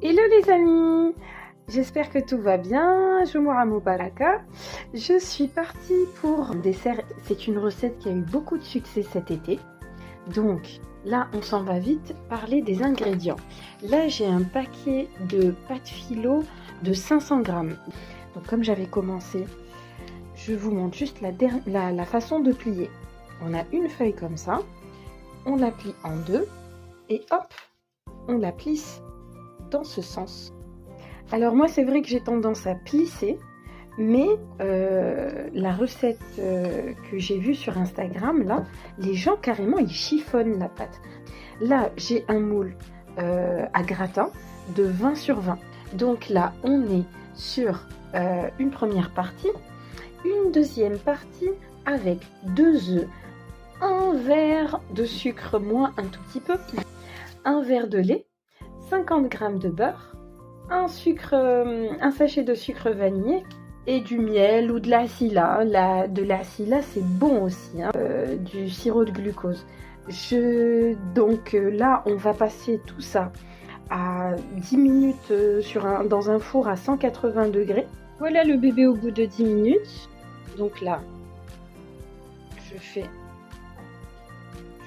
Hello les amis, j'espère que tout va bien, Jumu'ah Mubaraka. Je suis partie pour un dessert, c'est une recette qui a eu beaucoup de succès cet été. Donc là, on s'en va vite parler des ingrédients. Là, j'ai un paquet de pâte philo de 500 grammes. Donc comme j'avais commencé, je vous montre juste la façon de plier. On a une feuille comme ça, on la plie en deux et hop, on la plisse dans ce sens. Alors moi c'est vrai que j'ai tendance à plisser, mais la recette que j'ai vue sur Instagram, là, les gens carrément ils chiffonnent la pâte. Là j'ai un moule à gratin de 20 sur 20. Donc là on est sur une première partie, une deuxième partie avec 2 œufs, un verre de sucre moins un tout petit peu, un verre de lait, 50 g de beurre, un sachet de sucre vanillé et du miel ou de la sila. De la sila, c'est bon aussi, hein, du sirop de glucose. Donc là, on va passer tout ça à 10 minutes dans un four à 180 degrés. Voilà le bébé au bout de 10 minutes. Donc là,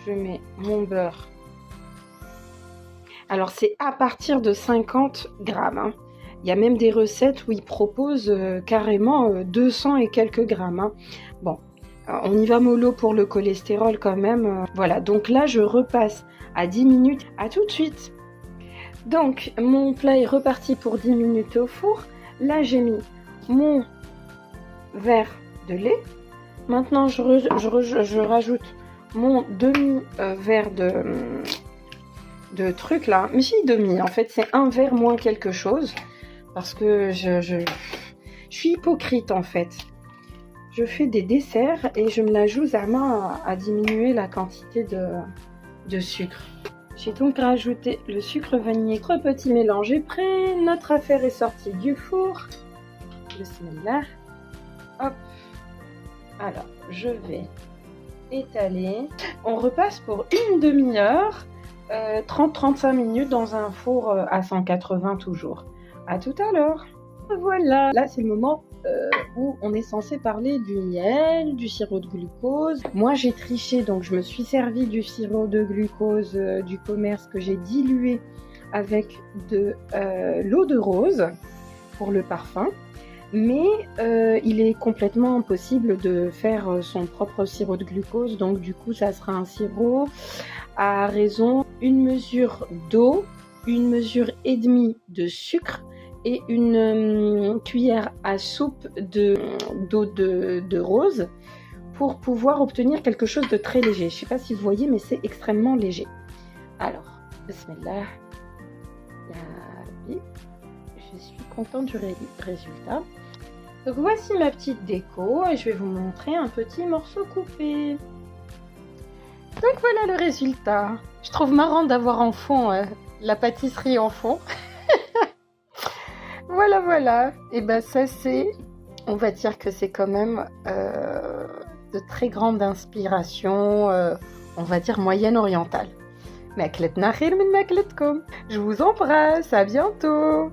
je mets mon beurre. Alors c'est à partir de 50 grammes. Hein. Il y a même des recettes où ils proposent carrément 200 et quelques grammes. Hein. Bon, on y va mollo pour le cholestérol quand même. Voilà, donc là je repasse à 10 minutes. À tout de suite. Donc mon plat est reparti pour 10 minutes au four. Là j'ai mis mon verre de lait. Maintenant je rajoute mon demi-verre de trucs là, mais si demi, en fait c'est un verre moins quelque chose, parce que je suis hypocrite en fait. Je fais des desserts et je me la joue à main à diminuer la quantité de sucre. J'ai donc rajouté le sucre vanillé, 3 petits mélanges est prêt, notre affaire est sortie du four. Bismillah. Hop. Alors, je vais étaler. On repasse pour une demi-heure. 30-35 minutes dans un four à 180 toujours. À tout à l'heure. Voilà, là c'est le moment où on est censé parler du miel, du sirop de glucose. Moi j'ai triché, donc je me suis servi du sirop de glucose du commerce que j'ai dilué avec de l'eau de rose pour le parfum. Mais il est complètement impossible de faire son propre sirop de glucose, donc du coup ça sera un sirop à raison une mesure d'eau, une mesure et demie de sucre et une cuillère à soupe d'eau de rose pour pouvoir obtenir quelque chose de très léger. Je ne sais pas si vous voyez, mais c'est extrêmement léger. Alors, bismillah, je suis contente du résultat. Donc voici ma petite déco et je vais vous montrer un petit morceau coupé. Donc voilà le résultat. Je trouve marrant d'avoir en fond la pâtisserie en fond. Voilà. Et ben ça c'est, on va dire que c'est quand même de très grande inspiration, on va dire moyenne orientale. Je vous embrasse, à bientôt.